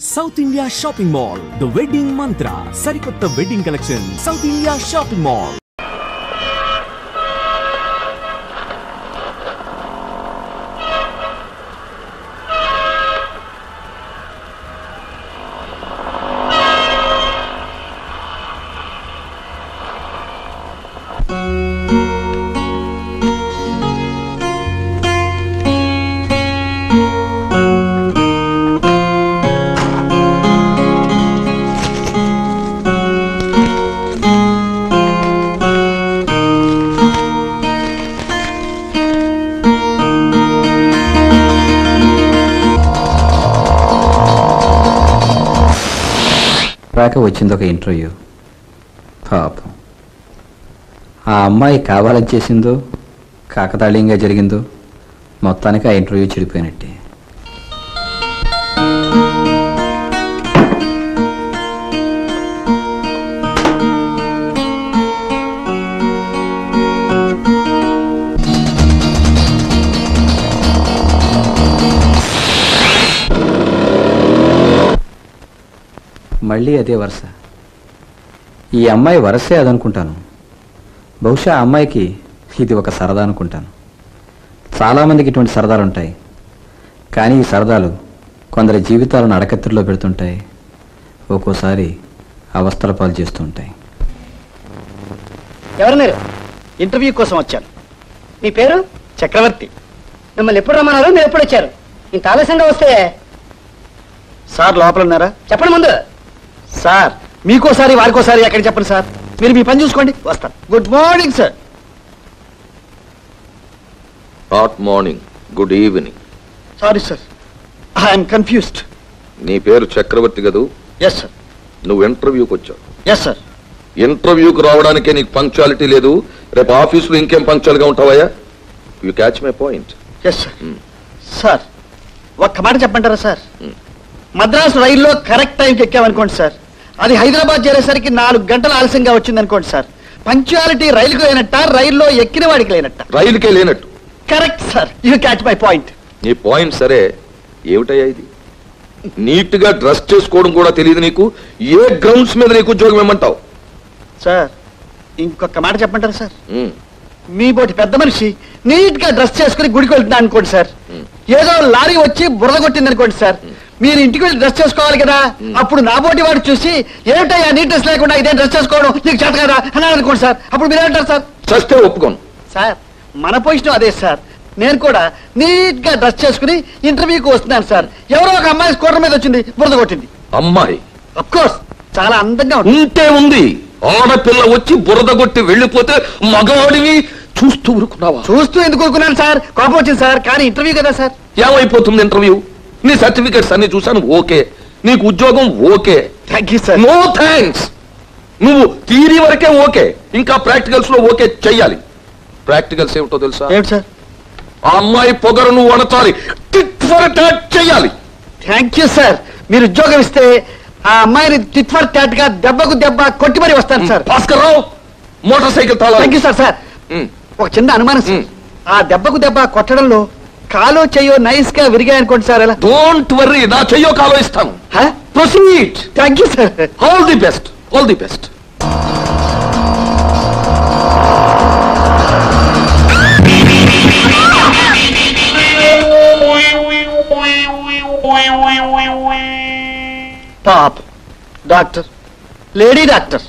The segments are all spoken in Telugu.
South India Shopping Mall, The Wedding Mantra, Sarikotta Wedding Collection, South India Shopping Mall. వచ్చింది ఒక ఇంటర్వ్యూ. పాపం ఆ అమ్మాయి కావాలని చేసిందో కాకతాళీయంగా జరిగిందో మొత్తానికి ఆ ఇంటర్వ్యూ చెడిపోయినట్టే. మళ్ళీ అదే వరుస. ఈ అమ్మాయి వరసే అదనుకుంటాను. బహుశా ఆ అమ్మాయికి ఇది ఒక సరదా అనుకుంటాను. చాలామందికి ఇటువంటి సరదాలు ఉంటాయి, కానీ ఈ సరదాలు కొందరి జీవితాలను అడకత్తిలో పెడుతుంటాయి, ఒక్కోసారి అవస్థల పాలు చేస్తూ ఉంటాయి. ఎవరు మీరు? ఇంటర్వ్యూ కోసం వచ్చాను. మీ పేరు? చక్రవర్తి. మిమ్మల్ని ఎప్పుడు రమ్మన్నారు? మీరు ఎప్పుడు వచ్చారు? ఇంత ఆలస్యంగా వస్తే సార్ లోపల ఉన్నారా? చెప్పండి ముందు. సార్ మీకోసారి వారికోసారి ఎక్కడ చెప్పండి సార్. మీరు మీ పని చూసుకోండి, వస్తాను. Good morning sir. Not morning, good evening. Sorry sir, I'm confused. నీ పేరు చక్రవర్తి కదూ? Yes sir. నువ్వు ఇంటర్వ్యూకి వచ్చావు? Yes sir. ఇంటర్వ్యూకి రావడానికే నీకు పంక్చువాలిటీ లేదు. రేపు ఆఫీసులో ఇంకేం పంక్చువల్గా ఉంటావా? You catch my point? Yes sir. Sir ఒక్క మాట చెప్పంటారా సార్? మద్రాసు రైల్లో కరెక్ట్ టైంకి ఎక్కామనుకోండి సార్, అది హైదరాబాద్ చేరేసరికి 4 గంటలు ఆలస్యంగా వచ్చింది అనుకోండి సార్. పంక్చువాలిటీ రైలుకు లేనట్ట, రైల్లో ఎక్కిన వాడికి లేనట్ట? రైలుకే లేనట్టు. Correct sir, you catch my point. నీ పాయింట్ సరే, ఏమిటయ్యా ఇది? నీట్ గా డ్రెస్ చేసుకోవడం కూడా తెలియదు నీకు. ఏ గ్రౌండ్స్ మీద నీకు ఉద్యోగం ఏమంటావు? సార్ ఇంకొక మాట చెప్పంటారా సార్? మీ బోటి పెద్ద మనిషి నీట్ గా డ్రెస్ చేసుకుని గుడికి వెళ్తున్నా అనుకోండి సార్, ఏదో లారీ వచ్చి బురద కొట్టింది అనుకోండి సార్, మీరు ఇంటికి వెళ్ళి డ్రెస్ చేసుకోవాలి కదా. అప్పుడు నా బోటి వాడు చూసి ఏమిటయ్యా నీట్ డ్రెస్ లేకుండా ఇదే డ్రెస్ చేసుకోవడం నీకు చేత కదా అని అనుకోండి సార్. అప్పుడు మీరు ఏమంటారు సార్? చస్తే ఒప్పుకోను సార్. మన పొజిషన్ అదే సార్. నేను కూడా నీట్ గా డ్రెస్ చేసుకుని ఇంటర్వ్యూకి వస్తున్నాను సార్. ఎవరో ఒక అమ్మాయి స్కూటర్ మీద వచ్చింది, బురద కొట్టింది. అమ్మాయి? అఫ్ కోర్స్ చాలా అందంగా ఉంటే ఉంది. ఆడపిల్ల వచ్చి బురద కొట్టి వెళ్ళిపోతే మగవాడిని చూస్తూ ఊరుకున్నావా? చూస్తూ ఎందుకు ఊరుకున్నాను సార్? కోపం వచ్చింది సార్. కానీ ఇంటర్వ్యూ కదా సార్. ఏమైపోతుంది ఇంటర్వ్యూ? నీ సర్టిఫికెట్స్ అన్ని చూసాను, ఓకే. నీకు ఉద్యోగం okay. Thank you sir. No thanks. నువ్వు థియరీ వరకే ఓకే, ఇంకా ప్రాక్టికల్స్ లో ఓకే చెయ్యాలి. ప్రాక్టికల్స్ ఏమిటో తెలుసా? ఏమిటి సార్? ఆ అమ్మాయి పొగరు నువ్వు అనచాలి, టిట్ ఫర్ టాట్ చెయ్యాలి. Thank you sir. మీరు ఉద్యోగం ఇస్తే ఆ అమ్మాయిని టిట్ ఫర్ టాట్ గా దెబ్బకు దెబ్బ కొట్టి మరీ వస్తాను sir. Bhaskar Rao, motorcycle తాళాలి. Thank you sir. సార్ ఒక చిన్న అనుమానం సార్. ఆ దెబ్బకు దెబ్బ కొట్టడంలో కాలో చెయ్యో నైస్ గా విరిగాయనుకోండి సార్. ఎలా? డోంట్ వర్రీ, నా చెయ్యో కాలో ఇస్తాను. Proceed. Thank you sir. All the best, all the best. పాప డాక్టర్, లేడీ డాక్టర్,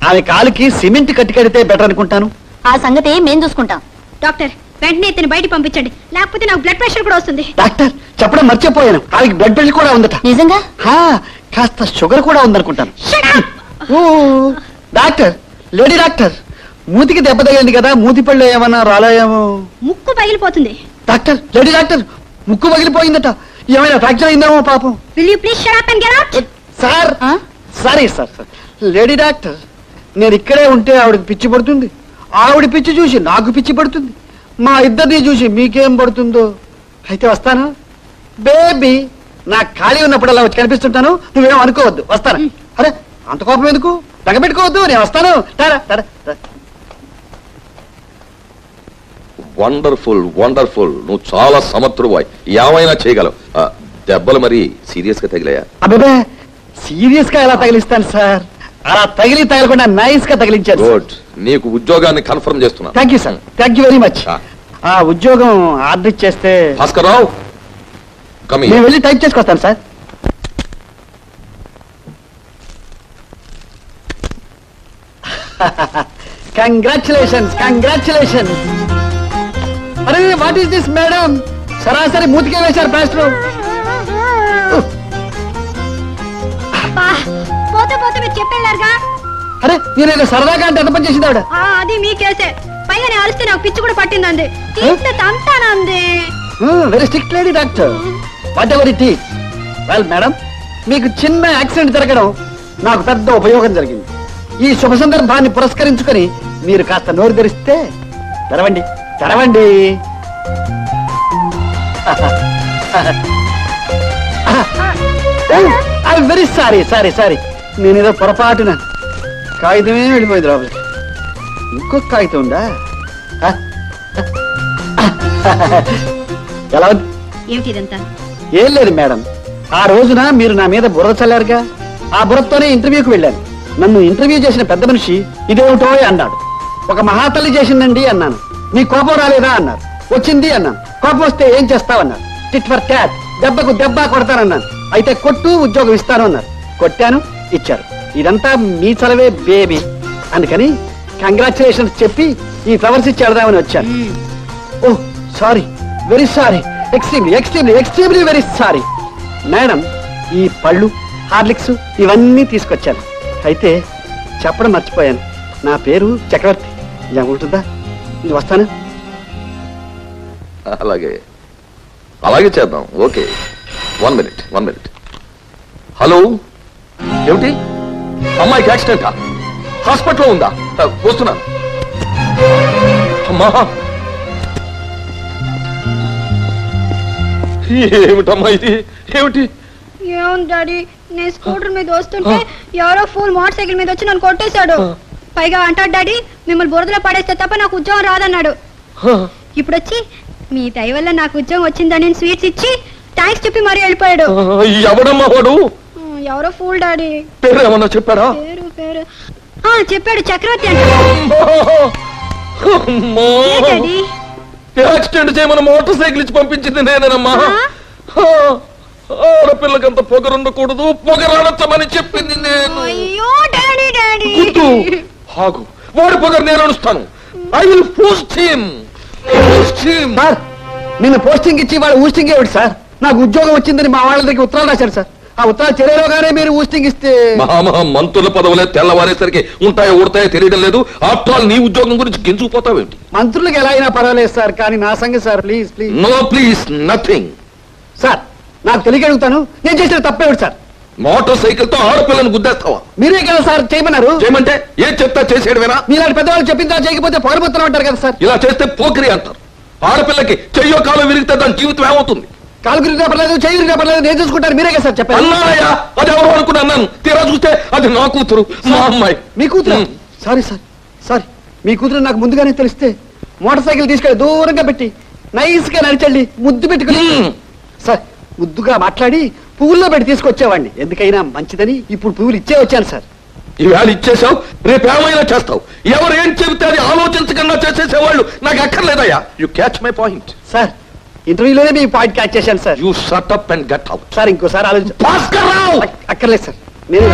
ఆమె కాలుకి సిమెంట్ కట్టి కడితే బెటర్ అనుకుంటాను. ఆ సంగతి మేము చూసుకుంటాం. డాక్టర్ వెంటనే ఇతను బయట పంపించండి, లేకపోతే నాకు బ్లడ్ ప్రెషర్ కూడా వస్తుంది. డాక్టర్ చెప్పడం మర్చిపోయాను, ఆమెకి బ్లడ్ ప్రెషర్ కూడా ఉందట. నిజంగా? కాస్త షుగర్ కూడా ఉందనుకుంటాను. డాక్టర్, లేడీ డాక్టర్, మూతికి దెబ్బ తగిలింది కదా, మూతి పళ్ళు ఏమన్నా రాలేమో? ముక్కు పగిలిపోతుంది. డాక్టర్, లేడీ డాక్టర్, ముక్కు పగిలిపోయిందట. ఏమైనా ఫ్రాక్చర్ అయిందేమో పాపం. Will you please shut up and get out? Sir sorry sir. Lady doctor, నేను ఇక్కడే ఉంటే ఆవిడకి పిచ్చి పడుతుంది, ఆవిడ పిచ్చి చూసి నాకు పిచ్చి పడుతుంది, మా ఇద్దరిని చూసి మీకేం పడుతుందో. అయితే వస్తాను బేబీ. నాకు ఖాళీ ఉన్నప్పుడు అలా వచ్చి కనిపిస్తుంటాను, నువ్వేం అనుకోవద్దు. వస్తాను. అరే అంత కోపం ఎందుకు? తగబెట్టుకోవద్దు, నేను వస్తాను. వండర్ఫుల్ వండర్ఫుల్, నువ్వు చాలా సమర్థుడు బాయ్, ఏమైనా చేయగలవు. దెబ్బలు మరి సీరియస్ గా తగిలాయా? అబ్బే సీరియస్ గా ఎలా తగిలిస్తాను సార్, అలా తగలకుండా నైస్ గా తగిలించారు. గుడ్, నీకు ఉద్యోగాన్ని కన్ఫర్మ్ చేస్తున్నా. Thank you sir, thank you very much. ఆ ఉద్యోగం ఆర్డర్ ఇచ్చేస్తే భాస్కర్రావు కమి. నేను వెళ్ళి టైప్ చేసుకొస్తాను సార్. Congratulations congratulations. అరే వాట్ ఈస్ దిస్ మేడం, సరాసరి మూతికే వేశారు ప్లాస్టర్. పోతే పోతే మీరు చెప్పేళ్ళారుగా. అరే నేను సరదాగా అంటే ఎంత పని చేసింది ఆవిడ. అది మీ కేసే. పైగా నేను అలిస్తే నాకు పిచ్చి కూడా పట్టిందండి. తీస్తే తంతానంది. Very strict lady doctor. Whatever it is. Well madam, మీకు చిన్న యాక్సిడెంట్ జరగడం నాకు పెద్ద ఉపయోగం జరిగింది. ఈ శుభ సందర్భాన్ని పురస్కరించుకొని మీరు కాస్త నోరు తెరిస్తే. తెరవండి తెరవండి. I very sorry sorry sorry. నేనేదో పొరపాటున కాగితమే వెళ్ళిపోయింది లోపలికి. ఇంకొక కాగితం ఉందా? ఎలా ఉంది? ఏమిటి ఇదంతా? ఏం లేదు మేడం, ఆ రోజున మీరు నా మీద బుర్ర చల్లారుగా, ఆ బుర్రతోనే ఇంటర్వ్యూకి వెళ్ళాను. నన్ను ఇంటర్వ్యూ చేసిన పెద్ద మనిషి ఇదేమిటో అన్నాడు. ఒక మహాతల్లి చేసిందండి అన్నాను. మీ కోపం రాలేదా అన్నారు. వచ్చింది అన్నాను. కోపం వస్తే ఏం చేస్తావన్నారు. టిట్ ఫర్ ట్యాట్, దెబ్బకు దెబ్బ కొడతానన్నాను. అయితే కొట్టు, ఉద్యోగం ఇస్తాను అన్నారు. కొట్టాను, ఇచ్చారు. ఇదంతా మీ చలవే బేబీ. అందుకని కంగ్రాచులేషన్స్ చెప్పి ఈ ఫ్లవర్స్ ఇచ్చి వెళదామని వచ్చాను. Oh sorry, very sorry, extremely extremely extremely very sorry. Madam, ఈ పళ్ళు, హార్లిక్స్ ఇవన్నీ తీసుకొచ్చాను. అయితే చెప్పడం మర్చిపోయాను, నా పేరు చక్రవర్తి. ఉంటుందా? వస్తాను. అలాగే అలాగే చేద్దాం. Okay, 1 minute. హలో, ఏమిటి? అమ్మాయికి యాక్సిడెంటా? హాస్పిటల్లో ఉందా? వస్తున్నాను. అమ్మా, ఏమిటమ్మా ఇది? ఏమిటి? ఏముంది డాడీ, నేను స్కూటర్ మీద వస్తుంటే ఎవరో ఫుల్ మోటార్ సైకిల్ మీద వచ్చి నన్ను కొట్టేశాడు. పైగా అంటాడు డాడీ, మిమ్మల్ని బురదలో పడేస్తే తప్ప నాకు ఉద్యోగం రాదన్నాడు. ఇప్పుడు వచ్చి మీ దయ వల్ల నాకు ఉద్యోగం వచ్చిందని స్వీట్స్ ఇచ్చి థ్యాంక్స్ చెప్పి మరీ వెళ్ళిపోయాడు. ఎవడమ్మా వాడు? ఎవరో ఫూల్ డాడీ. పేరు ఏమన్నా చెప్పారా? పేరు చెప్పాడు, చక్రవర్తి అంటే. యాక్సిడెంట్ చేయమని మోటార్ సైకిల్ ఇచ్చి పంపించింది నేనేనమ్మా. ఆడపిల్లకంత పొగరుండకూడదు, పొగరాడచ్చమని చెప్పింది నేను. అయ్యో డాడీ డాడీ. ఆగు, వాడి పొగరు నేను అడుస్తాను. I will post him. Sir, నిన్న పోస్టింగ్ ఇచ్చి వాళ్ళు ఊస్టింగ్ ఇవ్వండి సార్. నాకు ఉద్యోగం వచ్చిందని మా వాళ్ళ దగ్గర ఉత్తరాలు రాశారు సార్. ఆ ఉత్తరాలు చెరలోగానే మీరు ఊస్టింగ్ ఇస్తే. మంత్రుల పదవులే తెల్లవారేసరికి ఉంటాయో ఊడతాయో తెలియడం లేదు. ఆఫ్టర్ ఆల్ నీ ఉద్యోగం గురించి గింజుకుపోతావేంటి? మంత్రులకు ఎలా అయినా పర్వాలేదు సార్, కానీ నా సంగతి sir please please. No please nothing. Sir, నాకు తెలియక అడుగుతాను, నేను చేసిన తప్పేమిటి సార్? మోటార్ సైకిల్ తో ఆడపిల్లను గుద్దేస్తావా? మీరే కదా సార్ చేయమన్నారు. చేయమంటే ఏం చెప్తా చేసేయడమేనా? మీలాంటి పెద్దవాళ్ళు చెప్పిందా చేయకపోతే పొగరబోతున్నాం అంటారు కదా సార్. ఇలా చేస్తే పోకిరి అంటారు. ఆడపిల్లకి చెయ్యో కాలం విరిగితే దాని జీవితం ఏమవుతుంది? కాలు గురిగా పర్లేదు, చెయ్యి గురిగా పర్లేదు, నేను చూసుకుంటాను. మీరే కదా సార్ చెప్పారు. అన్నానయ్యా, అది ఎవరు అనుకుని అన్నాను. తీరా చూస్తే అది నా కూతురు, మా అమ్మాయి. మీ కూతురు? Sorry sir, sorry. మీ కూతురు నాకు ముందుగానే తెలిస్తే మోటార్ సైకిల్ తీసుకెళ్ళి దూరంగా పెట్టి నైస్ గా నడిచండి ముద్దు పెట్టుకుని సార్, ముద్దుగా మాట్లాడి పువ్వుల్లో పెట్టి తీసుకొచ్చేవాడిని. ఎందుకైనా మంచిదని ఇప్పుడు పువ్వులు ఇచ్చే వచ్చాను సార్. ఈవేళ ఇచ్చేసావు, రేపు ఏమైనా చేస్తావు. ఎవరు ఏం చెబితే అది ఆలోచించకుండా చేసేసేవాళ్ళు నాకు అక్కర్లేదయ్యా. You catch my point. Sir, ఇంటర్వ్యూలోనే మీ పాయింట్ క్యాచ్ చేశాను sir. You shut up and get out. Sir, ఇంకోసారి ఆలోచించ. భాస్కర్రావు, అక్కర్లేదు సార్, నేను